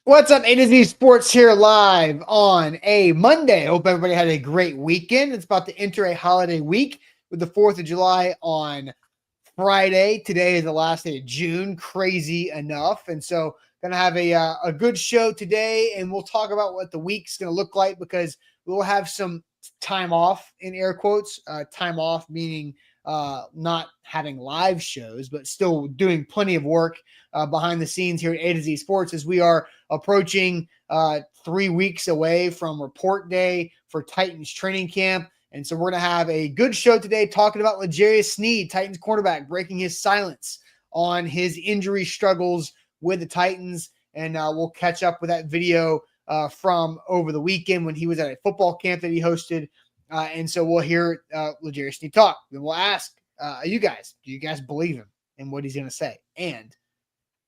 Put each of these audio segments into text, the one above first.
What's up, A to Z Sports here live on a Monday. Hope everybody had a great weekend. It's about to enter a holiday week with the 4th of July on Friday. Today is the last day of June. Crazy enough. And so going to have a good show today, and we'll talk about what the week's going to look like because we'll have some time off, in air quotes. Time off meaning not having live shows, but still doing plenty of work behind the scenes here at A to Z Sports as we are approaching 3 weeks away from report day for Titans training camp. And so we're going to have a good show today talking about Legious Sneed, Titans cornerback, breaking his silence on his injury struggles with the Titans. And we'll catch up with that video from over the weekend when he was at a football camp that he hosted. And so we'll hear Legious Sneed talk. Then we'll ask you guys, do you guys believe him in what he's going to say? And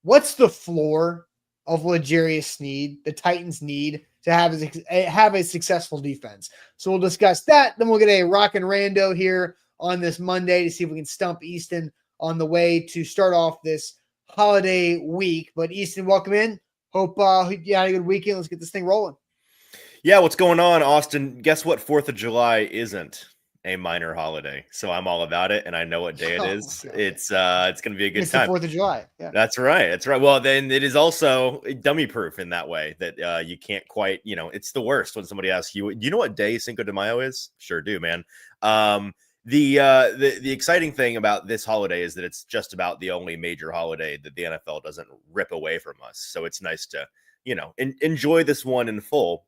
what's the floor of Legious Sneed the Titans need to have a successful defense? So we'll discuss that. Then we'll get a rock and rando here on this Monday to see if we can stump Easton on the way to start off this holiday week. But Easton, welcome in. Hope you had a good weekend. Let's get this thing rolling. Yeah, what's going on, Austin? Guess what 4th of July isn't a minor holiday. So I'm all about it, and I know what day it is. God. It's going to be a good time. The 4th of July. Yeah. That's right. Well, then it is also dummy proof in that way that you can't quite, it's the worst when somebody asks you, do you know what day Cinco de Mayo is? Sure do, man. The exciting thing about this holiday is that it's just about the only major holiday that the NFL doesn't rip away from us. So it's nice to, enjoy this one in full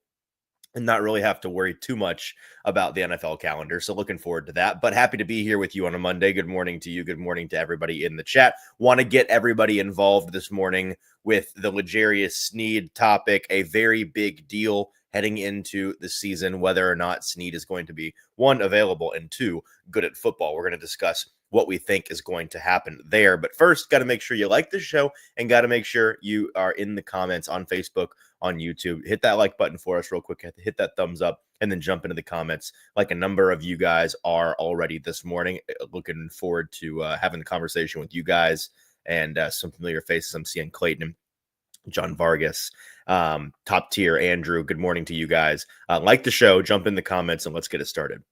and not really have to worry too much about the NFL calendar. So looking forward to that, but happy to be here with you on a Monday. Good morning to you. Good morning to everybody in the chat. Want to get everybody involved this morning with the Legious Sneed topic, a very big deal heading into the season, whether or not Sneed is going to be, one, available, and two, good at football. We're going to discuss what we think is going to happen there. But first, got to make sure you like the show and got to make sure you are in the comments on Facebook, on YouTube. Hit that like button for us real quick. Hit that thumbs up and then jump into the comments like a number of you guys are already this morning. Looking forward to having the conversation with you guys and some familiar faces. I'm seeing Clayton, John Vargas, top tier Andrew. Good morning to you guys. Like the show, jump in the comments, and let's get it started.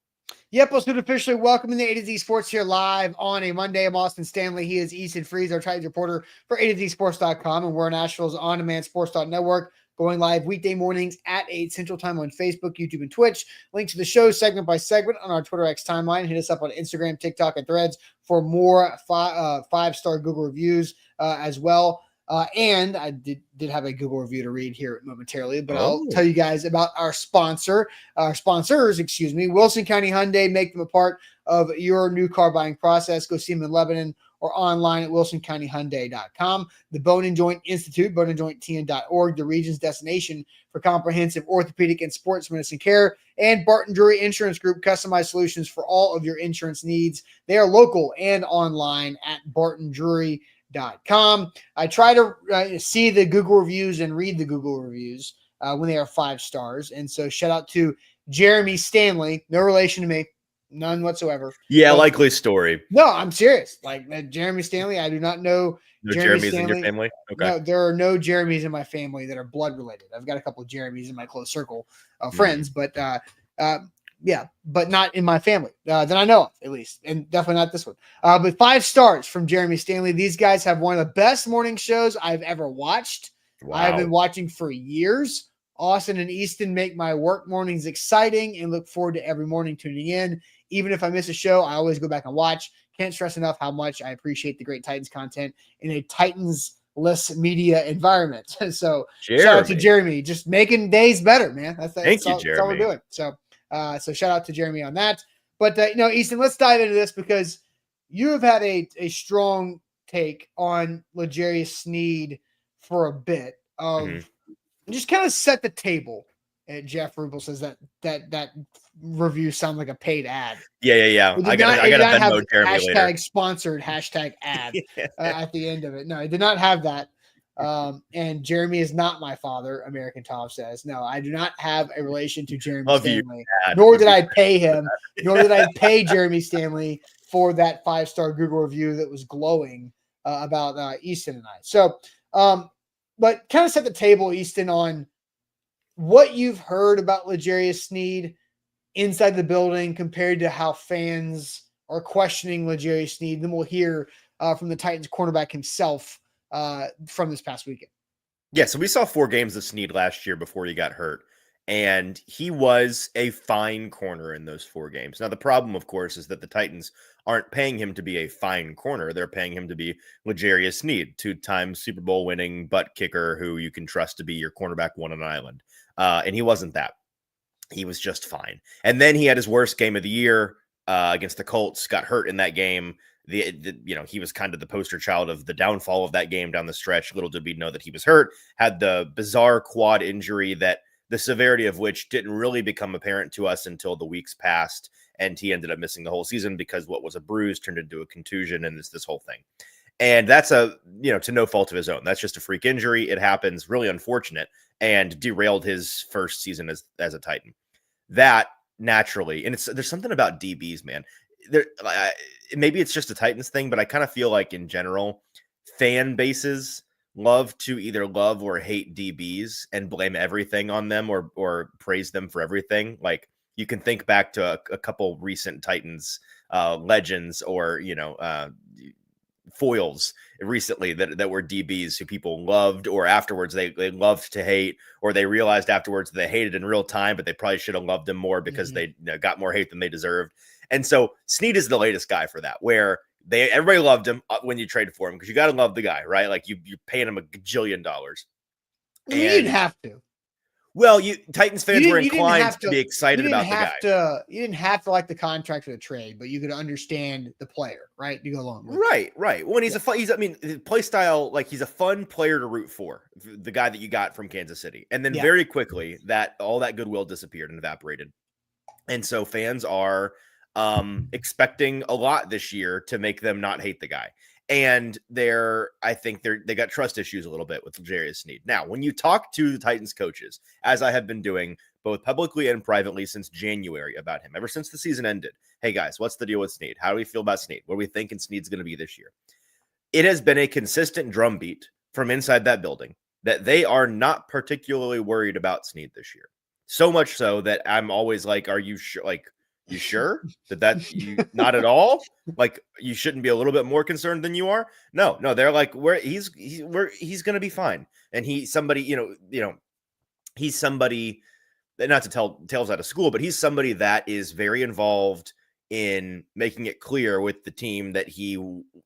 Yep, let's officially welcome in the A to Z Sports here live on a Monday. I'm Austin Stanley. He is Easton Freeze, our Titans reporter for A2ZSports.com, and we're Nashville's on-demand sports.network, going live weekday mornings at 8 Central Time on Facebook, YouTube, and Twitch. Link to the show segment by segment on our Twitter X timeline. Hit us up on Instagram, TikTok, and Threads for more five-star Google reviews as well. And I did have a Google review to read here momentarily, but I'll tell you guys about our sponsors, Wilson County Hyundai. Make them a part of your new car buying process. Go see them in Lebanon or online at wilsoncountyhyundai.com. The Bone and Joint Institute, boneandjointtn.org, the region's destination for comprehensive orthopedic and sports medicine care, and Barton Drury Insurance Group, customized solutions for all of your insurance needs. They are local and online at bartondrury.com. I try to see the Google reviews and read the Google reviews when they are 5 stars. And so shout out to Jeremy Stanley, no relation to me, none whatsoever. Yeah, likely story. No, I'm serious. Like Jeremy Stanley, I do not know. No Jeremy's in your family? Okay. No, there are no Jeremys in my family that are blood related. I've got a couple of Jeremys in my close circle of friends, but yeah, but not in my family that I know of, at least, and definitely not this one. But 5 stars from Jeremy Stanley. These guys have one of the best morning shows I've ever watched. Wow. I've been watching for years. Austin and Easton make my work mornings exciting and look forward to every morning tuning in. Even if I miss a show, I always go back and watch. Can't stress enough how much I appreciate the great Titans content in a Titans-less media environment. So shout out to Jeremy, just making days better, man. Thank you, Jeremy. That's all we're doing. So shout out to Jeremy on that. But, Easton, let's dive into this because you have had a strong take on Legious Sneed for a bit of just kind of set the table. And Jeff Rubel says that review sounds like a paid ad. Yeah. I got to Venmo Jeremy hashtag later. Sponsored, hashtag ad at the end of it. No, I did not have that. And Jeremy is not my father, American Tom says. No, I do not have a relation to Jeremy Stanley, nor did I pay him, nor did I pay Jeremy Stanley for that 5-star Google review that was glowing about Easton and I. So But kind of set the table, Easton, on what you've heard about Legious Sneed inside the building compared to how fans are questioning Legious Sneed. Then we'll hear from the Titans cornerback himself from this past weekend. Yeah, so we saw 4 games of Sneed last year before he got hurt, and he was a fine corner in those 4 games. Now, the problem, of course, is that the Titans aren't paying him to be a fine corner. They're paying him to be Legious Sneed, 2-time Super Bowl winning butt kicker who you can trust to be your cornerback one on an island. And he wasn't that. He was just fine. And then he had his worst game of the year against the Colts, got hurt in that game. He was kind of the poster child of the downfall of that game down the stretch. Little did we know that he was hurt, had the bizarre quad injury that the severity of which didn't really become apparent to us until the weeks passed. And he ended up missing the whole season because what was a bruise turned into a contusion and this whole thing. And that's to no fault of his own. That's just a freak injury. It happens, really unfortunate, and derailed his first season as a Titan. That naturally, and there's something about DBs, man. Maybe it's just a Titans thing, but I kind of feel like in general, fan bases love to either love or hate DBs and blame everything on them or praise them for everything. Like you can think back to a couple recent Titans legends or foils recently that were DBs who people loved, or afterwards they loved to hate, or they realized afterwards they hated in real time, but they probably should have loved them more because they got more hate than they deserved. And so Sneed is the latest guy for that, where everybody loved him when you traded for him because you got to love the guy, right? Like you're paying him $1 gajillion. You didn't have to. Well, Titans fans were inclined to be excited about the guy. You didn't have to like the contract or the trade, but you could understand the player, right? You go along with right. When he's play style, like he's a fun player to root for, the guy that you got from Kansas City. And then very quickly all that goodwill disappeared and evaporated. And so fans are expecting a lot this year to make them not hate the guy. And I think they got trust issues a little bit with Legious Sneed. Now, when you talk to the Titans coaches, as I have been doing both publicly and privately since January about him, ever since the season ended, hey guys, what's the deal with Sneed? How do we feel about Sneed? What are we thinking Sneed's going to be this year? It has been a consistent drumbeat from inside that building that they are not particularly worried about Sneed this year. So much so that I'm always like, are you sure? Like, you sure that you not at all? Like you shouldn't be a little bit more concerned than you are? No, they're like, he's going to be fine. And he's somebody, he's somebody that, not to tell tales out of school, but he's somebody that is very involved in making it clear with the team that he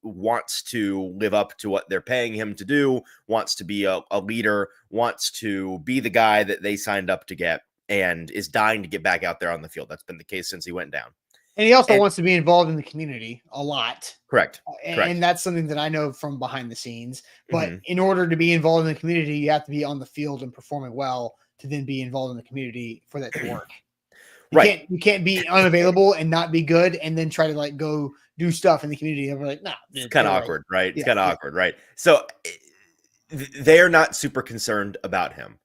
wants to live up to what they're paying him to do, wants to be a leader, wants to be the guy that they signed up to get, and is dying to get back out there on the field. That's been the case since he went down. And he also wants to be involved in the community a lot. Correct. And that's something that I know from behind the scenes. But in order to be involved in the community, you have to be on the field and performing well to then be involved in the community for that to work. You can't be unavailable and not be good and then try to go do stuff in the community. And we're like, nah. It's kind of awkward, right? It's kind of awkward, right? So they're not super concerned about him.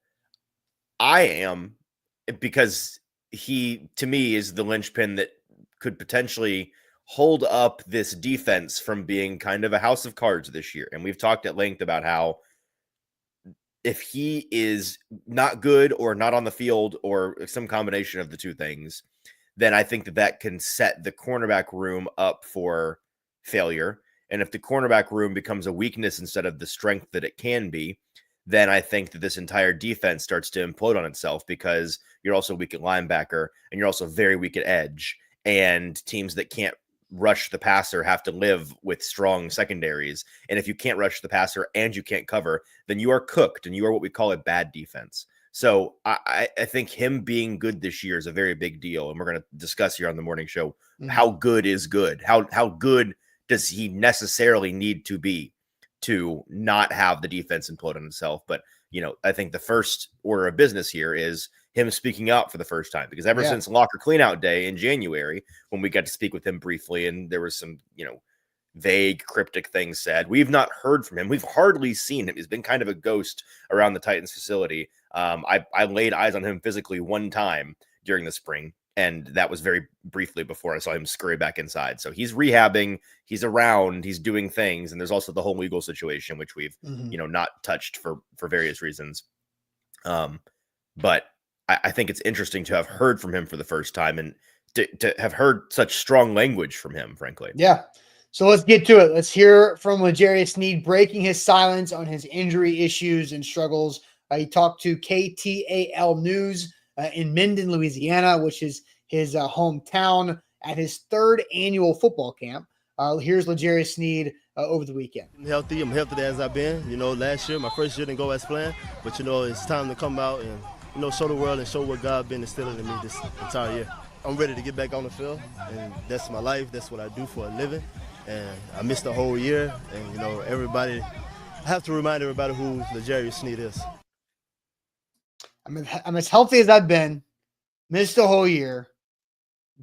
I am, because he, to me, is the linchpin that could potentially hold up this defense from being kind of a house of cards this year. And we've talked at length about how if he is not good or not on the field or some combination of the two things, then I think that can set the cornerback room up for failure. And if the cornerback room becomes a weakness instead of the strength that it can be, then I think that this entire defense starts to implode on itself, because you're also weak at linebacker and you're also very weak at edge. And teams that can't rush the passer have to live with strong secondaries. And if you can't rush the passer and you can't cover, then you are cooked and you are what we call a bad defense. So I think him being good this year is a very big deal. And we're going to discuss here on the morning show, how good is good? How good does he necessarily need to be to not have the defense implode on itself? But, I think the first order of business here is him speaking out for the first time, because ever since locker cleanout day in January, when we got to speak with him briefly and there was some, vague cryptic things said, we've not heard from him. We've hardly seen him. He's been kind of a ghost around the Titans facility. I laid eyes on him physically one time during the spring, And that was very briefly before I saw him scurry back inside. So he's rehabbing, he's around, he's doing things. And there's also the whole legal situation, which we've, not touched for various reasons. But I think it's interesting to have heard from him for the first time and to have heard such strong language from him, frankly. Yeah. So let's get to it. Let's hear from Legious Sneed breaking his silence on his injury issues and struggles. He talked to KTAL News in Minden, Louisiana, which is his hometown, at his third annual football camp. Here's Legious Sneed over the weekend. I'm healthy as I've been. Last year, my first year didn't go as planned, but it's time to come out and show the world and show what God been instilling in me this entire year. I'm ready to get back on the field, and that's my life. That's what I do for a living. And I missed the whole year, and everybody. I have to remind everybody who Legious Sneed is. I'm as healthy as I've been. Missed the whole year.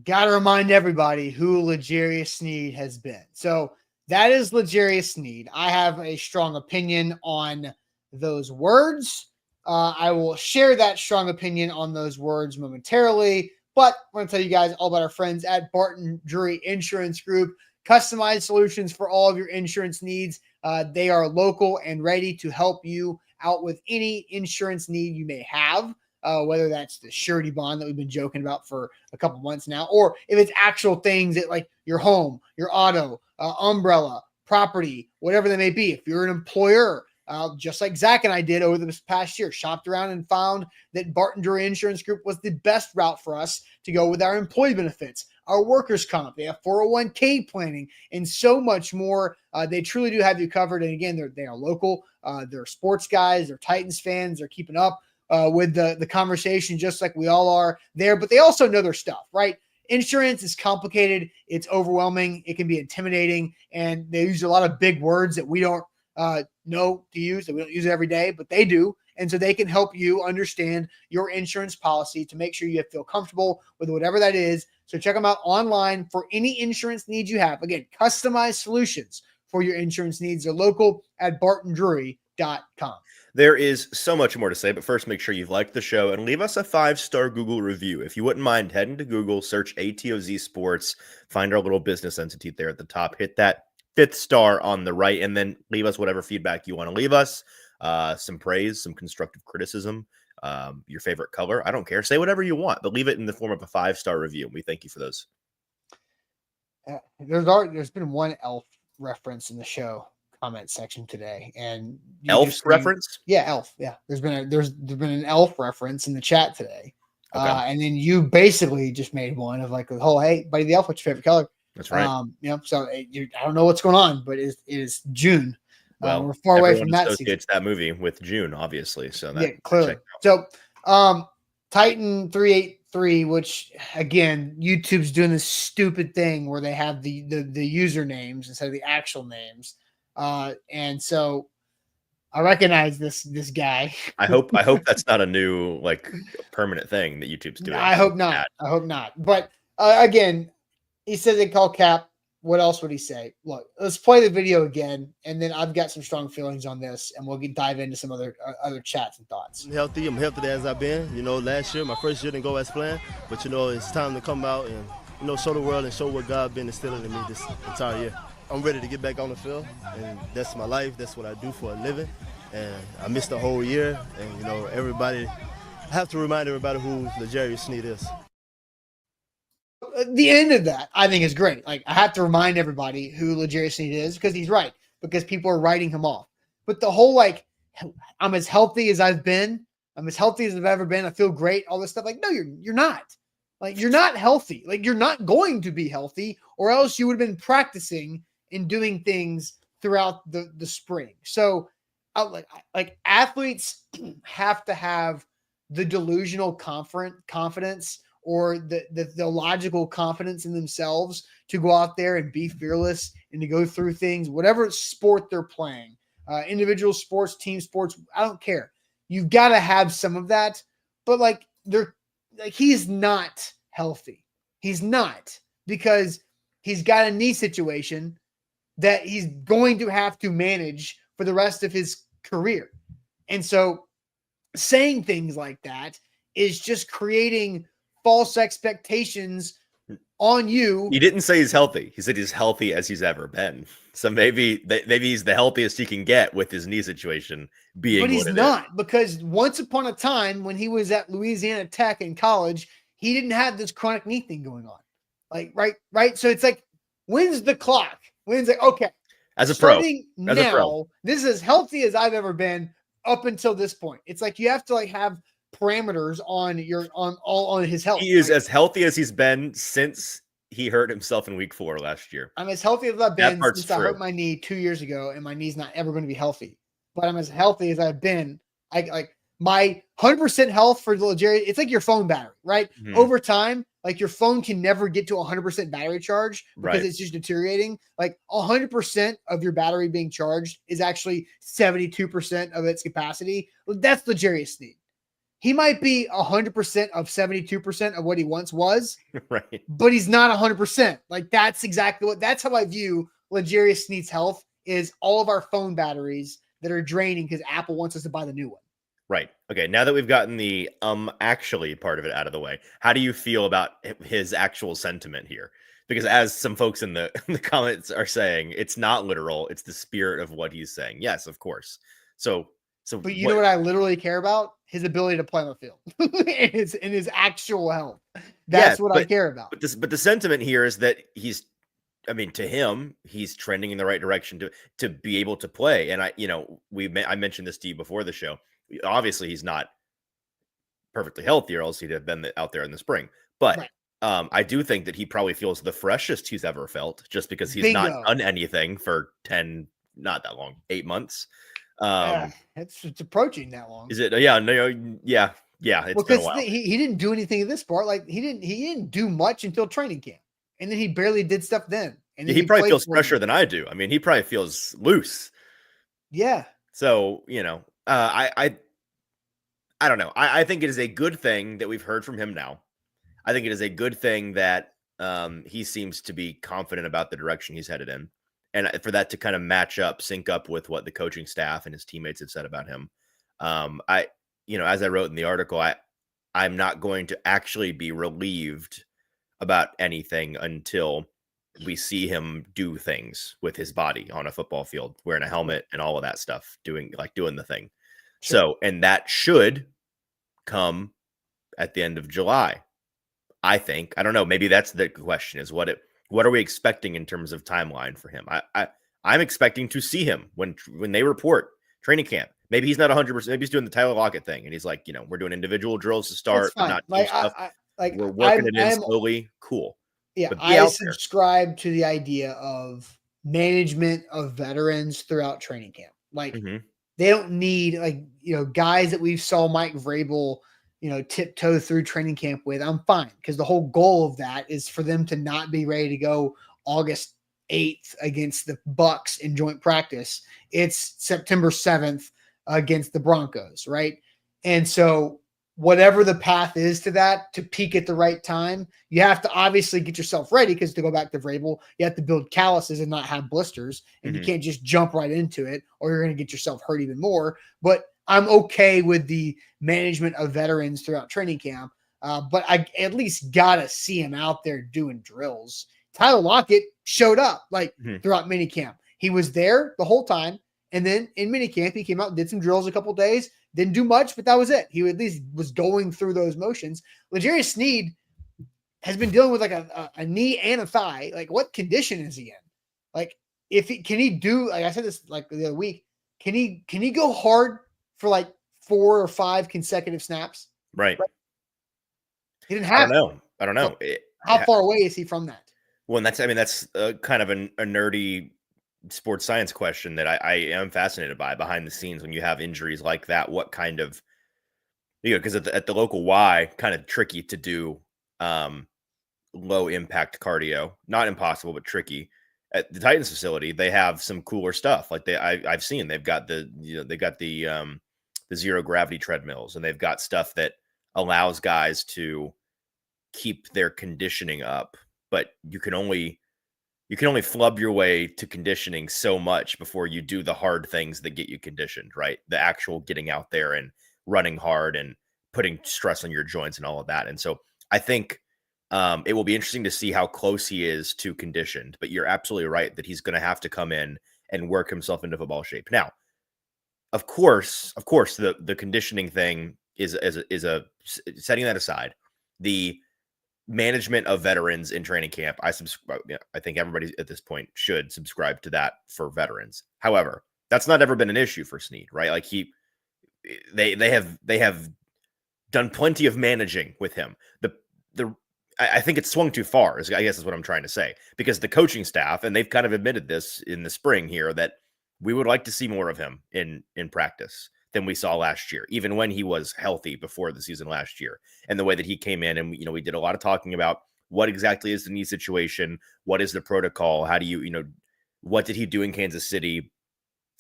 Got to remind everybody who Legious Sneed has been. So that is Legious Sneed. I have a strong opinion on those words. I will share that strong opinion on those words momentarily. But I want to tell you guys all about our friends at Barton Drury Insurance Group. Customized solutions for all of your insurance needs. They are local and ready to help you out with any insurance need you may have, whether that's the surety bond that we've been joking about for a couple months now, or if it's actual things that like your home, your auto, umbrella, property, whatever they may be. If you're an employer, just like Zach and I did over this past year, shopped around and found that Barton Drury Insurance Group was the best route for us to go with our employee benefits, our workers' comp. They have 401k planning and so much more. They truly do have you covered. And again, they are local. They're sports guys. They're Titans fans. They're keeping up with the conversation just like we all are there. But they also know their stuff, right? Insurance is complicated. It's overwhelming. It can be intimidating. And they use a lot of big words that we don't know to use, that we don't use it every day, but they do. And so they can help you understand your insurance policy to make sure you feel comfortable with whatever that is. So check them out online for any insurance needs you have. Again, customized solutions for your insurance needs. They're local at bartondrury.com. There is so much more to say, but first make sure you've liked the show and leave us a 5-star Google review. If you wouldn't mind heading to Google, search ATOZ Sports, find our little business entity there at the top, hit that 5th star on the right, and then leave us whatever feedback you want to leave us. Some praise, some constructive criticism, your favorite color. I don't care. Say whatever you want, but leave it in the form of a 5-star review. And we thank you for those. There's been one elf reference in the show comment section today, and elf reference. Yeah, elf. Yeah, there's been an elf reference in the chat today. Okay. And then you basically just made one of like, oh, hey, buddy, the elf, what's your favorite color? That's right. So I don't know what's going on, but it is June. Well, we're far away from that. Associates that movie with June, obviously. So that, yeah, clearly. So, Titan 383, which again, YouTube's doing this stupid thing where they have the usernames instead of the actual names, and so I recognize this guy. I hope that's not a new permanent thing that YouTube's doing. I hope not. I hope not. But again, he said they call Cap. What else would he say? Look, let's play the video again, and then I've got some strong feelings on this, and we'll dive into some other chats and thoughts. I'm healthy as I've been. Last year, my first year didn't go as planned, but it's time to come out and show the world and show what God been instilling in me this entire year. I'm ready to get back on the field, and that's my life. That's what I do for a living. And I missed the whole year, and everybody. I have to remind everybody who Legious Sneed is. The end of that, I think, is great. Like, I have to remind everybody who Legious Sneed is because he's right, because people are writing him off. But the whole, I'm as healthy as I've been. I'm as healthy as I've ever been. I feel great. All this stuff. No, you're not. You're not healthy. You're not going to be healthy, or else you would have been practicing and doing things throughout the spring. So, athletes have to have the delusional confidence or the logical confidence in themselves to go out there and be fearless and to go through things, whatever sport they're playing, individual sports, team sports, I don't care. You've got to have some of that, but he's not healthy. He's not, because he's got a knee situation that he's going to have to manage for the rest of his career. And so saying things like that is just creating false expectations on you. He didn't say he's healthy. He said he's healthy as he's ever been. So maybe he's the healthiest he can get with his knee situation being. But he's what it not, is. because once upon a time when he was at Louisiana Tech in college, he didn't have this chronic knee thing going on. Like, right. So it's like, when's the clock? When's like, okay, as a pro, this is as healthy as I've ever been up until this point. It's like you have to like have parameters on his health. He is as healthy as he's been since he hurt himself in week 4 last year. I'm as healthy as I've been since I hurt my knee 2 years ago, and my knee's not ever going to be healthy. But I'm as healthy as I've been. I like my 100% health for the Legarius. It's like your phone battery, right? Mm-hmm. Over time, like your phone can never get to 100% battery charge because it's just deteriorating. Like 100% of your battery being charged is actually 72% of its capacity. That's Legarius Sneed. He might be 100% of 72% of what he once was, right? But he's not 100%. Like that's how I view Legarius Sneed's health, is all of our phone batteries that are draining because Apple wants us to buy the new one. Right. Okay. Now that we've gotten the actually part of it out of the way, how do you feel about his actual sentiment here? Because as some folks in the comments are saying, it's not literal. It's the spirit of what he's saying. Yes, of course. But you know what I literally care about? His ability to play on the field in his actual health. That's what I care about. But the sentiment here is that to him, he's trending in the right direction to be able to play. And I mentioned this to you before the show. Obviously, he's not perfectly healthy, or else he'd have been out there in the spring. But right. I do think that he probably feels the freshest he's ever felt, just because he's not done anything for 8 months. It's approaching that long. Is it? Yeah. No. Yeah. It's been a while. He didn't do anything in this part. Like he didn't do much until training camp, and then he barely did stuff then. And then he probably feels fresher than I do. I mean, he probably feels loose. Yeah. So I don't know. I think it is a good thing that we've heard from him now. I think it is a good thing that he seems to be confident about the direction he's headed in. And for that to kind of sync up with what the coaching staff and his teammates have said about him. As I wrote in the article, I'm not going to actually be relieved about anything until we see him do things with his body on a football field, wearing a helmet and all of that stuff, doing the thing. Sure. So, and that should come at the end of July, I think. I don't know. Maybe that's the question, is what are we expecting in terms of timeline for him? I'm expecting to see him when they report training camp. Maybe he's not 100%. Maybe he's doing the Tyler Lockett thing, and he's like, we're doing individual drills to start, not team stuff. We're working it in slowly. Cool. Yeah, I subscribe to the idea of management of veterans throughout training camp. Like they don't need guys that we saw Mike Vrabel tiptoe through training camp with. I'm fine, because the whole goal of that is for them to not be ready to go August 8th against the Bucks in joint practice. It's September 7th against the Broncos, right? And so whatever the path is to that, to peak at the right time, you have to obviously get yourself ready, because to go back to Vrabel, you have to build calluses and not have blisters, and you can't just jump right into it, or you're going to get yourself hurt even more. But I'm okay with the management of veterans throughout training camp, but I at least got to see him out there doing drills. Tyler Lockett showed up throughout minicamp. He was there the whole time, and then in minicamp, he came out and did some drills a couple of days. Didn't do much, but that was it. He at least was going through those motions. Legarius Sneed has been dealing with a knee and a thigh. Like, what condition is he in? Like, can he do, like I said this like the other week, can he go hard for like 4 or 5 consecutive snaps? Right. He didn't have. I don't know. How far away is he from that? Well, and that's kind of a nerdy sports science question that I am fascinated by behind the scenes. When you have injuries like that, what kind of, because at the local Y, kind of tricky to do low impact cardio. Not impossible, but tricky. At the Titans facility, they have some cooler stuff. Like I've seen, they've got the zero gravity treadmills, and they've got stuff that allows guys to keep their conditioning up, but you can only flub your way to conditioning so much before you do the hard things that get you conditioned, right? The actual getting out there and running hard and putting stress on your joints and all of that. And so I think it will be interesting to see how close he is to conditioned, but you're absolutely right that he's going to have to come in and work himself into football shape. Now, of course, the conditioning thing is setting that aside. The management of veterans in training camp, I think everybody at this point should subscribe to that for veterans. However, that's not ever been an issue for Sneed, right? Like they have done plenty of managing with him. I think it's swung too far, I guess is what I'm trying to say, because the coaching staff, and they've kind of admitted this in the spring here, that we would like to see more of him in practice than we saw last year, even when he was healthy before the season last year. And the way that he came in, and we did a lot of talking about what exactly is the knee situation, what is the protocol, how do you what did he do in Kansas City,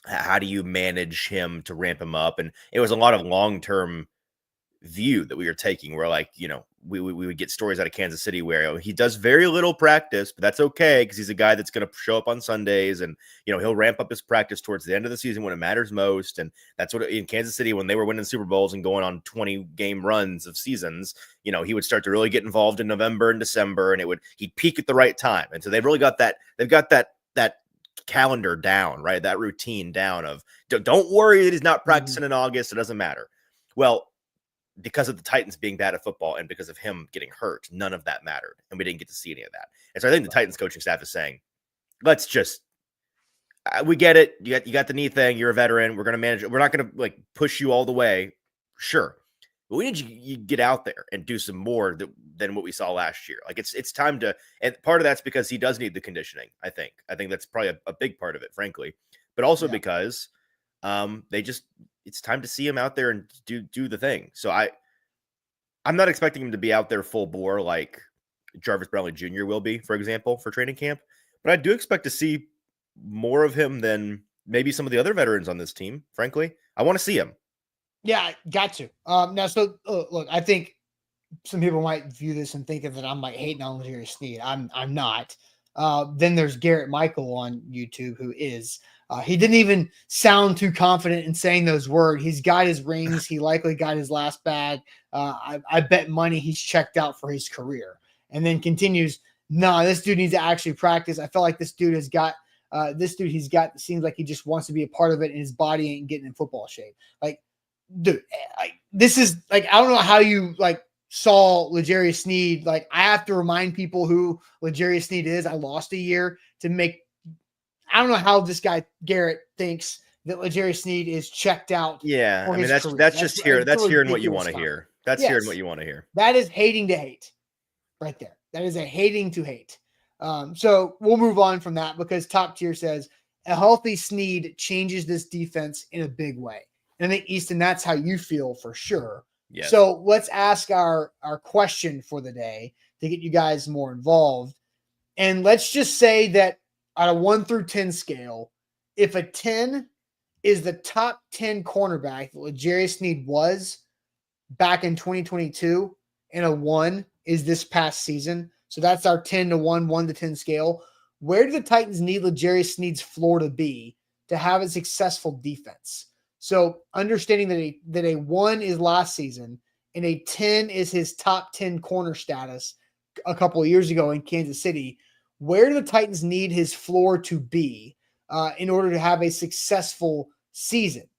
how do you manage him to ramp him up? And it was a lot of long-term view that we were taking, where we would get stories out of Kansas City where he does very little practice, but that's okay because he's a guy that's going to show up on Sundays, and he'll ramp up his practice towards the end of the season when it matters most. And that's what in Kansas City, when they were winning Super Bowls and going on 20 game runs of seasons, he would start to really get involved in November and December, and he'd peak at the right time. And so they've got that calendar down, right? That routine down of don't worry that he's not practicing in August. It doesn't matter. Well, because of the Titans being bad at football and because of him getting hurt, none of that mattered. And we didn't get to see any of that. And so I think the Titans coaching staff is saying, let's just, we get it. You got the knee thing. You're a veteran. We're going to manage it. We're not going to push you all the way. Sure. But we need you to get out there and do some more than what we saw last year. It's time to, and part of that's because he does need the conditioning. I think that's probably a big part of it, frankly, but also because it's time to see him out there and do the thing. So I'm not expecting him to be out there full bore like Jarvis Brownlee Jr. will be, for example, for training camp. But I do expect to see more of him than maybe some of the other veterans on this team, frankly. I want to see him. Yeah, got to. Now, so look, I think some people might view this and think that I'm hating on Legious Sneed. I'm not. Then there's Garrett Michael on YouTube who is. He didn't even sound too confident in saying those words. He's got his rings. He likely got his last bag. I bet money he's checked out for his career. And then continues, no, this dude needs to actually practice. I felt like this dude he's got, seems like he just wants to be a part of it, and his body ain't getting in football shape. Dude, this is I don't know how you saw Legious Sneed. I have to remind people who Legious Sneed is. I lost a year to make. I don't know how this guy Garrett thinks that Legious Sneed is checked out. Yeah, I mean that's just here. That's hearing what you want to hear. That's hearing what you want to hear. That is hating to hate, right there. That is a hating to hate. So we'll move on from that because Top Tier says a healthy Sneed changes this defense in a big way. And I think Easton, that's how you feel for sure. Yes. So let's ask our question for the day to get you guys more involved. And let's just say that on a 1 through 10 scale, if a 10 is the top 10 cornerback that Legious Sneed was back in 2022, and a 1 is this past season, so that's our 10 to 1, 1 to 10 scale, where do the Titans need Legious Sneed's floor to be to have a successful defense? So understanding that a 1 is last season and a 10 is his top 10 corner status a couple of years ago in Kansas City, where do the Titans need his floor to be in order to have a successful season?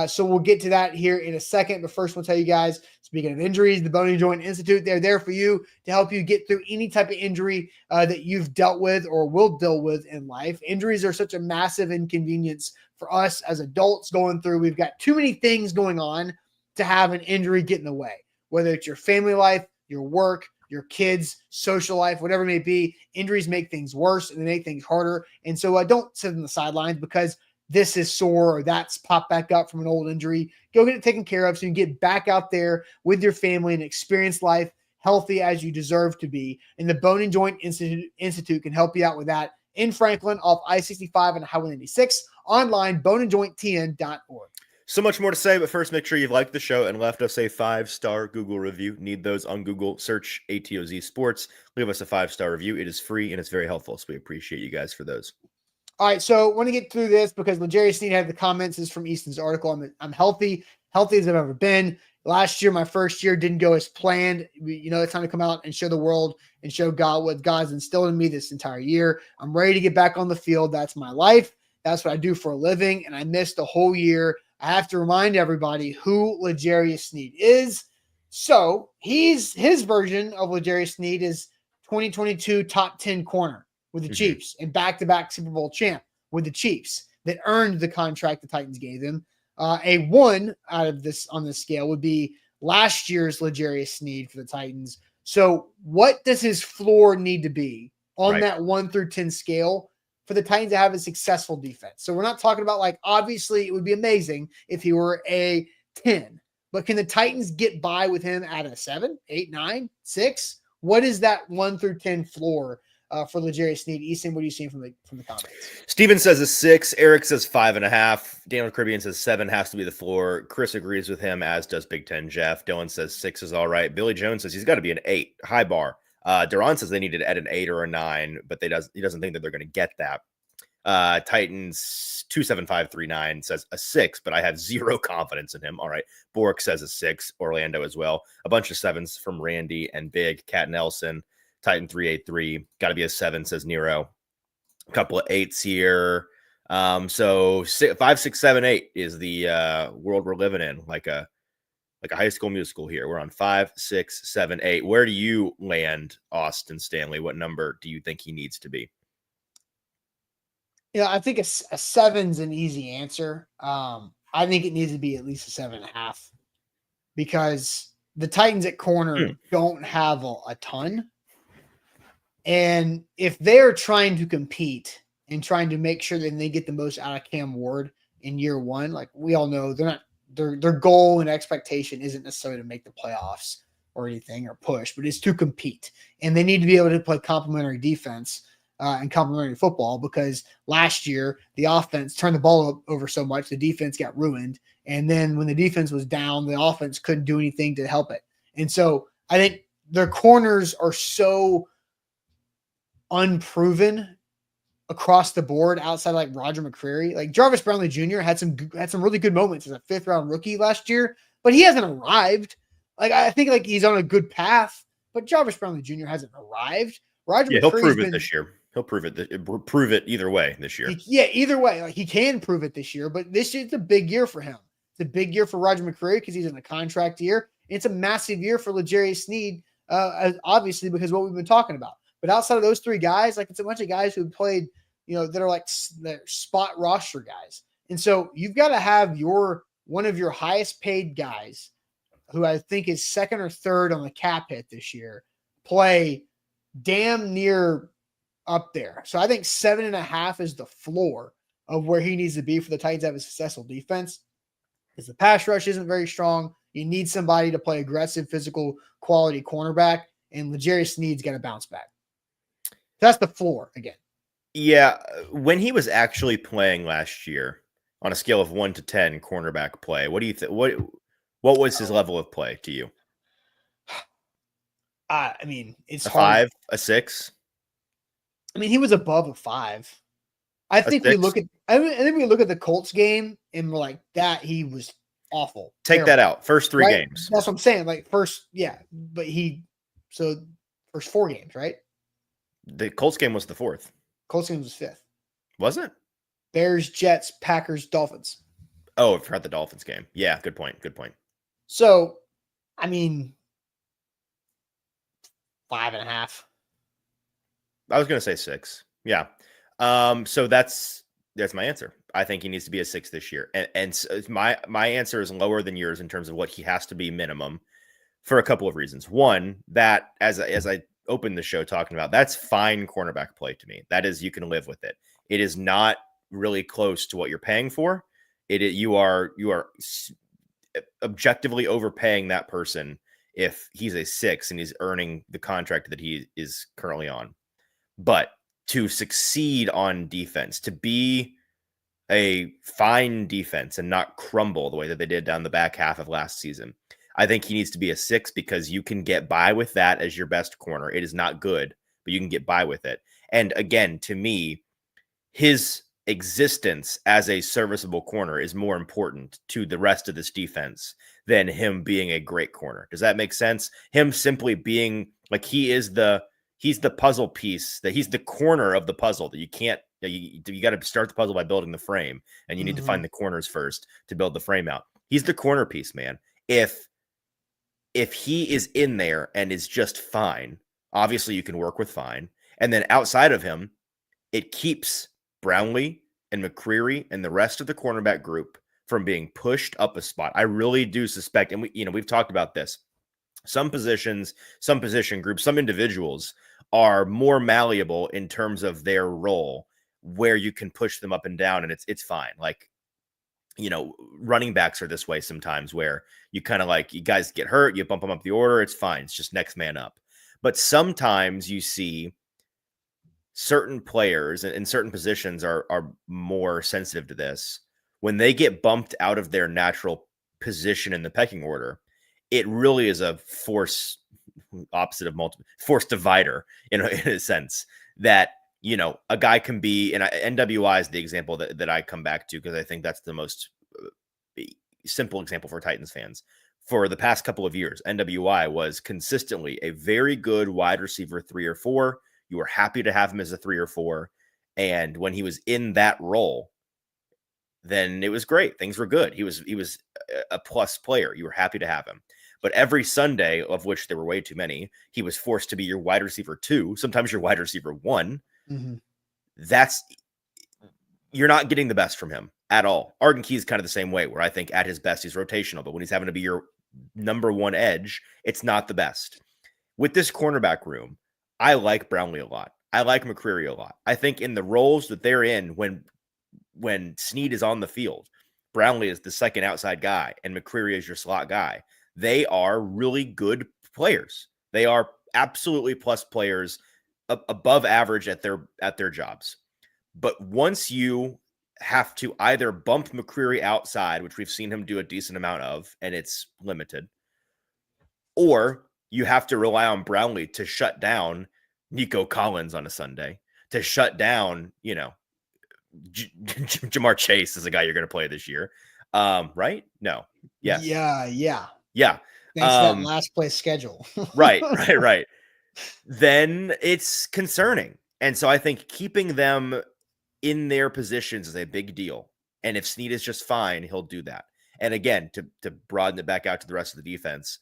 So we'll get to that here in a second. But first, we'll tell you guys, speaking of injuries, the Bone and Joint Institute, they're there for you to help you get through any type of injury that you've dealt with or will deal with in life. Injuries are such a massive inconvenience for us as adults going through. We've got too many things going on to have an injury get in the way, whether it's your family life, your work, your kids, social life, whatever it may be. Injuries make things worse and they make things harder. And so don't sit on the sidelines because this is sore or that's popped back up from an old injury. Go get it taken care of so you can get back out there with your family and experience life healthy as you deserve to be. And the Bone and Joint Institute can help you out with that in Franklin off I-65 and Highway 96, online, boneandjointtn.org. So much more to say, but first, make sure you've liked the show and left us a 5-star Google review. Need those on Google. Search ATOZ Sports. Leave us a 5-star review. It is free and it's very helpful, so we appreciate you guys for those. All right, so I want to get through this because Legious Sneed had the comments. This is from Easton's article. I'm healthy. healthy as I've ever been. Last year, my first year didn't go as planned. It's time to come out and show the world and show God what God's instilled in me this entire year. I'm ready to get back on the field. That's my life. That's what I do for a living. And I missed a whole year. I have to remind everybody who Legious Sneed is. So his version of Legious Sneed is 2022 top 10 corner with the Chiefs and back-to-back Super Bowl champ with the Chiefs that earned the contract the Titans gave him. A 1 out of this on this scale would be last year's Legious Sneed for the Titans. So what does his floor need to be on that 1 through 10 scale for the Titans to have a successful defense? So we're not talking about, like, obviously it would be amazing if he were a 10, but can the Titans get by with him at a 7, 8, 9, 6? What is that 1 through 10 floor for Legious Sneed? Easton, what are you seeing from the comments? Steven says a 6. Eric says 5.5. Daniel Caribbean says 7 has to be the floor. Chris agrees with him, as does Big Ten Jeff. Dylan says 6 is all right. Billy Jones says he's got to be an 8. High bar. Duran says they needed at an 8 or a 9, but he doesn't think that they're going to get that. Titans 27539 says a 6, but I have zero confidence in him. All right. Bork says a 6. Orlando as well. A bunch of 7s from Randy and Big. Cat Nelson. Titan 383. Got to be a 7, says Nero. A couple of 8s here. So 5, 6, 7, 8 is the world we're living in, like a high school musical here. We're on 5, 6, 7, 8. Where do you land, Austin Stanley? What number do you think he needs to be? I think a 7's an easy answer. I think it needs to be at least a 7.5 because the Titans at corner don't have a ton. And if they're trying to compete and trying to make sure that they get the most out of Cam Ward in year 1, like we all know, their goal and expectation isn't necessarily to make the playoffs or anything or push, but it's to compete. And they need to be able to play complementary defense and complementary football, because last year the offense turned the ball over so much, the defense got ruined. And then when the defense was down, the offense couldn't do anything to help it. And so I think their corners are so unproven across the board outside like Roger McCreary. Like Jarvis Brownlee Jr. had some really good moments as a 5th round rookie last year, but he hasn't arrived. Like I think like he's on a good path, but Jarvis Brownlee Jr. hasn't arrived. Roger McCreary's he'll prove it this year. He'll prove it either way this year. Either way. Like he can prove it this year, but this year's a big year for him. It's a big year for Roger McCreary because he's in a contract year. It's a massive year for Legious Sneed, obviously, because of what we've been talking about. But outside of those 3 guys, like it's a bunch of guys who played, that are like they're spot roster guys. And so you've got to have one of your highest paid guys, who I think is 2nd or 3rd on the cap hit this year, play damn near up there. So I think 7.5 is the floor of where he needs to be for the Titans to have a successful defense. Because the pass rush isn't very strong. You need somebody to play aggressive, physical, quality cornerback, and Legious Sneed's got to bounce back. That's the floor again. Yeah, when he was actually playing last year on a scale of 1 to 10 cornerback play, what do you think? What was his level of play to you? I mean, it's a hard. 5, a 6. I mean, he was above a 5. I think we look at the Colts game and we're like, that he was awful. Take terrible. that out. First 3 games. That's what I'm saying. Like first 4 games, right? The Colts game was the 4th. Colts game was 5th. Was it? Bears, Jets, Packers, Dolphins. Oh, I forgot the Dolphins game. Yeah, good point. So, I mean, 5.5. I was going to say 6. Yeah. So that's my answer. I think he needs to be a 6 this year. And my answer is lower than yours in terms of what he has to be minimum for a couple of reasons. One, that as I opened the show talking about, that's fine cornerback play to me. That is, you can live with it. It is not really close to what you're paying for. You are objectively overpaying that person if he's a 6 and he's earning the contract that he is currently on. But to succeed on defense, to be a fine defense and not crumble the way that they did down the back half of last season, I think he needs to be a 6, because you can get by with that as your best corner. It is not good, but you can get by with it. And again, to me, his existence as a serviceable corner is more important to the rest of this defense than him being a great corner. Does that make sense? Him simply being like he's the puzzle piece, that he's the corner of the puzzle that you can't, you got to start the puzzle by building the frame, and you need to find the corners first to build the frame out. He's the corner piece, man. If he is in there and is just fine, obviously you can work with fine. And then outside of him, it keeps Brownlee and McCreary and the rest of the cornerback group from being pushed up a spot. I really do suspect, and we've talked about this. Some positions, some position groups, some individuals are more malleable in terms of their role, where you can push them up and down, and it's fine. Like, running backs are this way sometimes, where you kind of like, you guys get hurt, you bump them up the order, it's fine. It's just next man up. But sometimes you see certain players and certain positions are more sensitive to this. When they get bumped out of their natural position in the pecking order, it really is a force divider in a sense, that, a guy can be, and NWI is the example that I come back to, because I think that's the most simple example for Titans fans. For the past couple of years, NWI was consistently a very good wide receiver 3 or 4. You were happy to have him as a 3 or 4. And when he was in that role, then it was great. Things were good. He was a plus player. You were happy to have him. But every Sunday, of which there were way too many, he was forced to be your wide receiver 2, sometimes your wide receiver 1. You're not getting the best from him at all. Arden Key is kind of the same way, where I think at his best he's rotational, but when he's having to be your number 1 edge, it's not the best. With this cornerback room, I like Brownlee a lot. I like McCreary a lot. I think in the roles that they're in, when Sneed is on the field, Brownlee is the second outside guy and McCreary is your slot guy. They are really good players. They are absolutely plus players, above average at their jobs. But once you have to either bump McCreary outside, which we've seen him do a decent amount of, and it's limited, or you have to rely on Brownlee to shut down Nico Collins on a Sunday, to shut down, Jamar Chase is a guy you're going to play this year. Right? No. Yes. Yeah. Thanks for that last place schedule. Right. Then it's concerning. And so I think keeping them in their positions is a big deal. And if Sneed is just fine, he'll do that. And again, to broaden it back out to the rest of the defense,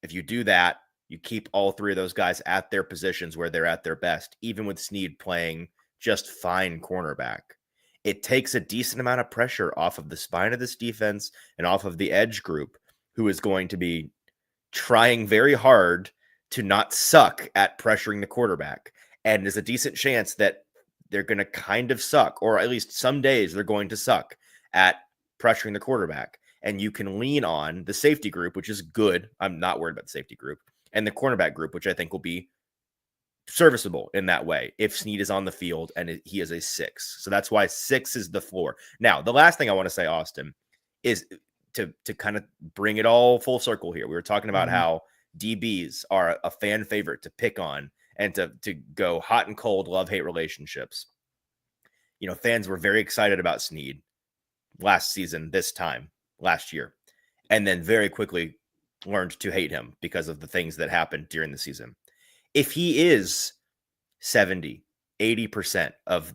if you do that, you keep all 3 of those guys at their positions where they're at their best, even with Sneed playing just fine cornerback. It takes a decent amount of pressure off of the spine of this defense and off of the edge group, who is going to be trying very hard to not suck at pressuring the quarterback. And there's a decent chance that they're going to kind of suck, or at least some days they're going to suck at pressuring the quarterback. And you can lean on the safety group, which is good. I'm not worried about the safety group, and the cornerback group, which I think will be serviceable in that way if Sneed is on the field and he is a 6. So that's why 6 is the floor. Now, the last thing I want to say, Austin, is to kind of bring it all full circle here. We were talking about how DBs are a fan favorite to pick on and to go hot and cold, love-hate relationships. Fans were very excited about Sneed last season, last year, and then very quickly learned to hate him because of the things that happened during the season. If he is 70, 80% of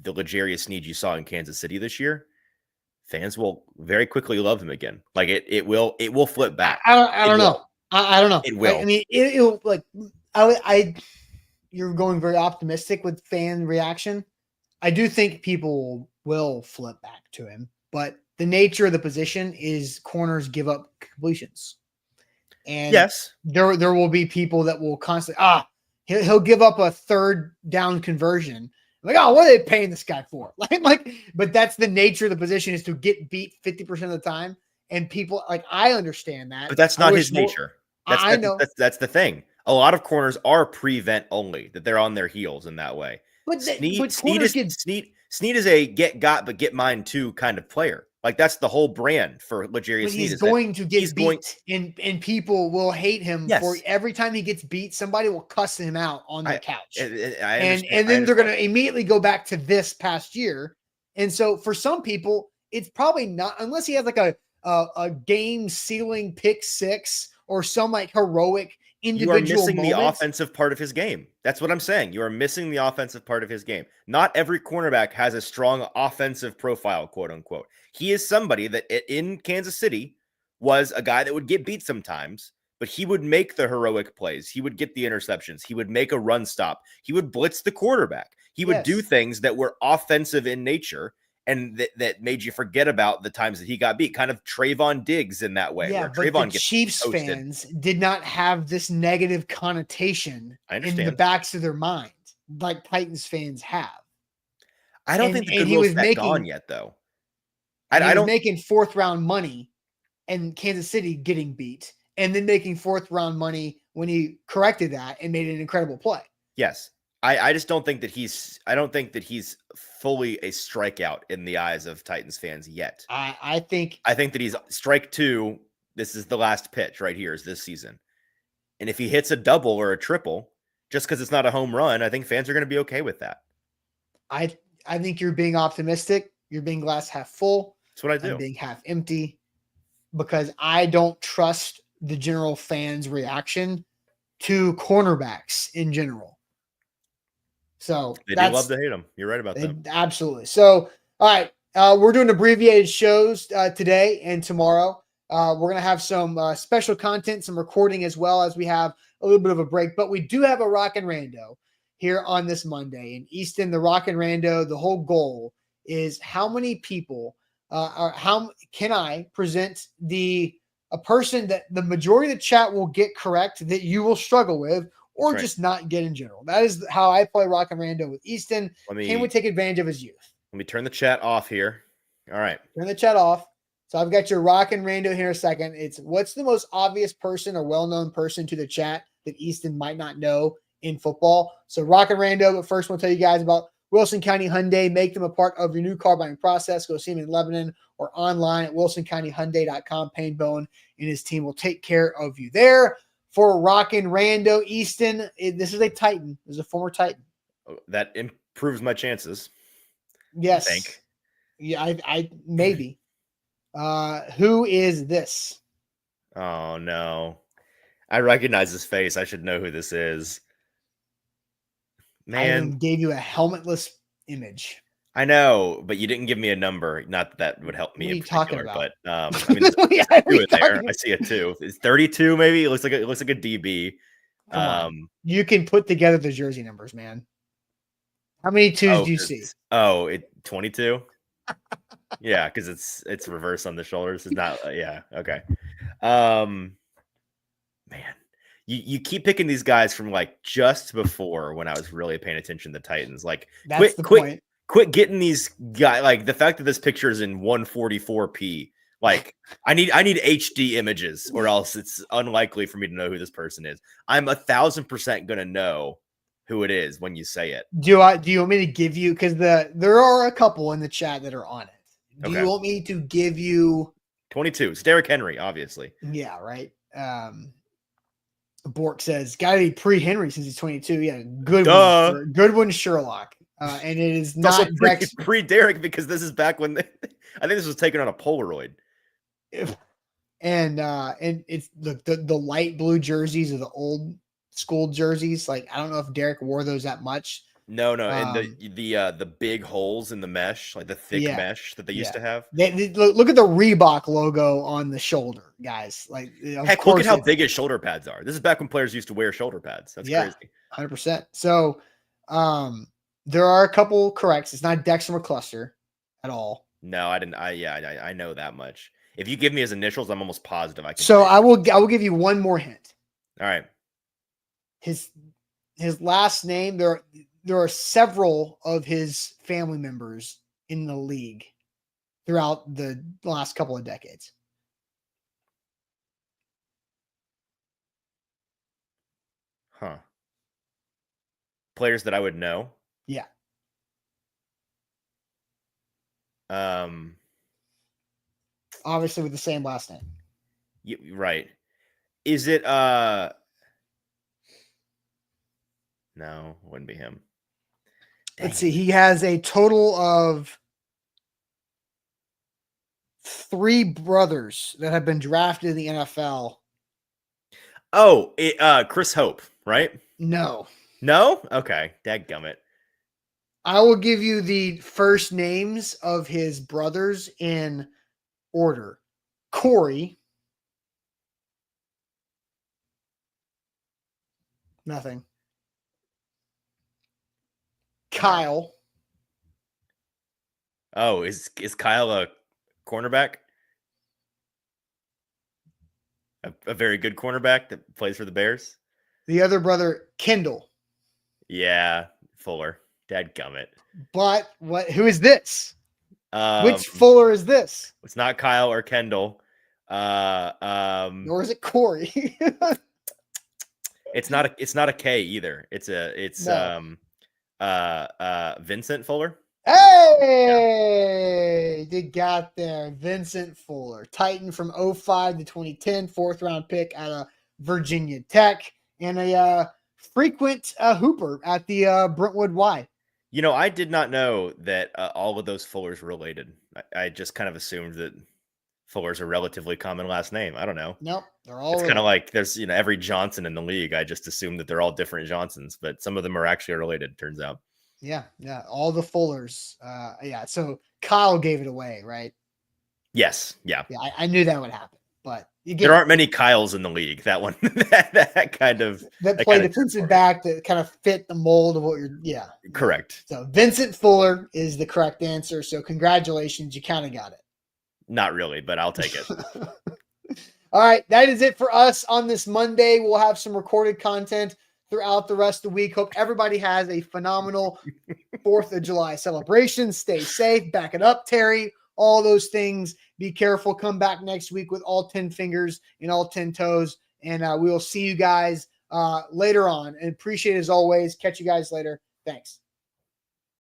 the Legious Sneed you saw in Kansas City this year, fans will very quickly love him again. Like it will flip back. I don't know. I don't know. It will. I mean, it'll like, you're going very optimistic with fan reaction. I do think people will flip back to him, but the nature of the position is corners give up completions. And yes, there will be people that will constantly, he'll give up a 3rd down conversion. Like, what are they paying this guy for? But that's the nature of the position, is to get beat 50% of the time. And people, I understand that. But that's not his nature. I know. That's the thing. A lot of corners are prevent only, that they're on their heels in that way. But Sneed is a get got but get mine too kind of player. Like that's the whole brand for Legious But Sneed. he's Is that going to he's get beat, and people will hate him for Yes. every time he gets beat. Somebody will cuss him out on their couch, I and understand. then they're going to immediately go back to this past year. And so for some people, it's probably not, unless he has like a game sealing pick six or some like heroic You are individual missing the moment. offensive part of his game. That's what I'm saying. You are missing the offensive part of his game. Not every cornerback has a strong offensive profile, quote unquote. He is somebody that in Kansas City was a guy that would get beat sometimes, but he would make the heroic plays. He would get the interceptions. He would make a run stop. He would blitz the quarterback. He would do Yes. things that were offensive in nature and that made you forget about the times that he got beat. Kind of Trayvon Diggs in that way, Yeah, where but the Trayvon gets Chiefs toasted. fans did not have this negative connotation I in the understand. backs of their mind like Titans fans have. I don't think the goodwill's that gone yet, though. He I was don't. making fourth round money and Kansas City getting beat, and then making fourth round money when he corrected that and made an incredible play. Yes, I just don't think that he's. I don't think that he's fully a strikeout in the eyes of Titans fans yet. I think that he's strike two. This is the last pitch right here. Is this season, and if he hits a double or a triple, just because it's not a home run, I think fans are going to be okay with that. I think you're being optimistic. You're being glass half full. That's what I do. I'm being half empty because I don't trust the general fans' reaction to cornerbacks in general. So They do love to hate them. You're right about that. Absolutely. So, all right, we're doing abbreviated shows today and tomorrow. We're going to have some special content, some recording as well as we have a little bit of a break. But we do have a Rock and Rando here on this Monday. In Easton, the Rock and Rando, the whole goal is how many people how can I present a person that the majority of the chat will get correct that you will struggle with or Right. just not get in general. That is how I play Rock and Rando with Easton. Can we take advantage of his youth? Let me turn the chat off here. All right. Turn the chat off. So I've got your Rock and Rando here in a second. It's what's the most obvious person or well-known person to the chat that Easton might not know in football. So Rock and Rando, but first we'll tell you guys about Wilson County Hyundai. Make them a part of your new car buying process. Go see him in Lebanon or online at wilsoncountyhyundai.com. Payne Bone and his team will take care of you there. For Rock and Rando, Easton, this is a Titan. This is a former Titan. That improves my chances. Yes. I think. Yeah, I maybe. Who is this? Oh no. I recognize his face. I should know who this is. Man. I gave you a helmetless image. I know, but you didn't give me a number. Not that would help me. What are you talking about? But I mean, there's a 2 in there. I see a 2. It's 32, maybe. It looks like a DB. Come on. You can put together the jersey numbers, man. How many 2s do you see? Oh, 22. Yeah, because it's reverse on the shoulders. It's not. Yeah. Okay. Man, you keep picking these guys from like just before when I was really paying attention to the Titans. Like, that's the point. Quit getting these guys. Like the fact that this picture is in 144p. Like I need HD images, or else it's unlikely for me to know who this person is. I'm 1,000% gonna know who it is when you say it. Do you want me to give you, because there are a couple in the chat that are on it. Do you want me to give you 22? It's Derrick Henry, obviously. Yeah, right. Bork says gotta be pre-Henry since he's 22. Yeah, good one, Sherlock. And it is not pre-Derrick because this is back when I think this was taken on a Polaroid. And it's the light blue jerseys are the old school jerseys. Like I don't know if Derrick wore those that much. No, and the big holes in the mesh, like the thick mesh that they used to have. Look at the Reebok logo on the shoulder, guys. Like, heck, look at how big his shoulder pads are. This is back when players used to wear shoulder pads. That's crazy. 100%. So, there are a couple corrects. It's not Dexter McCluster at all. No, I didn't. I know that much. If you give me his initials, I'm almost positive I can. So I will give you one more hint. All right. His last name, there are several of his family members in the league throughout the last couple of decades. Huh. Players that I would know. Yeah. obviously with the same last name. Right. Is it no, wouldn't be him. Let's see. He has a total of 3 brothers that have been drafted in the NFL. Oh, Chris Hope, right? No. No? Okay. Dadgummit. I will give you the first names of his brothers in order. Corey. Nothing. Kyle. Oh, is Kyle a cornerback? A very good cornerback that plays for the Bears? The other brother, Kendall. Yeah, Fuller. Dadgummit. But who is this? Um, Which Fuller is this? It's not Kyle or Kendall. Nor is it Corey. It's not a K either. It's Vincent Fuller. Hey, you got there. Vincent Fuller, Titan from 05 to 2010, 4th round pick out of Virginia Tech, and a frequent hooper at the Brentwood Y. You know, I did not know that all of those Fullers were related. I just kind of assumed that Fuller's a relatively common last name. I don't know. Nope, they're all. It's kind of like there's every Johnson in the league. I just assumed that they're all different Johnsons, but some of them are actually related. Turns out. Yeah, all the Fullers. So Kyle gave it away, right? Yes, yeah. Yeah, I knew that would happen, but there aren't many Kyles in the league. That one, that kind of that play defensive back that kind of fit the mold of what you're. Yeah, correct. So Vincent Fuller is the correct answer. So congratulations, you kind of got it. Not really, but I'll take it. All right, that is it for us on this Monday. We'll have some recorded content throughout the rest of the week. Hope everybody has a phenomenal 4th of July celebration. Stay safe. Back it up, Terry. All those things. Be careful. Come back next week with all 10 fingers and all 10 toes. And we will see you guys later on. And appreciate it as always. Catch you guys later. Thanks.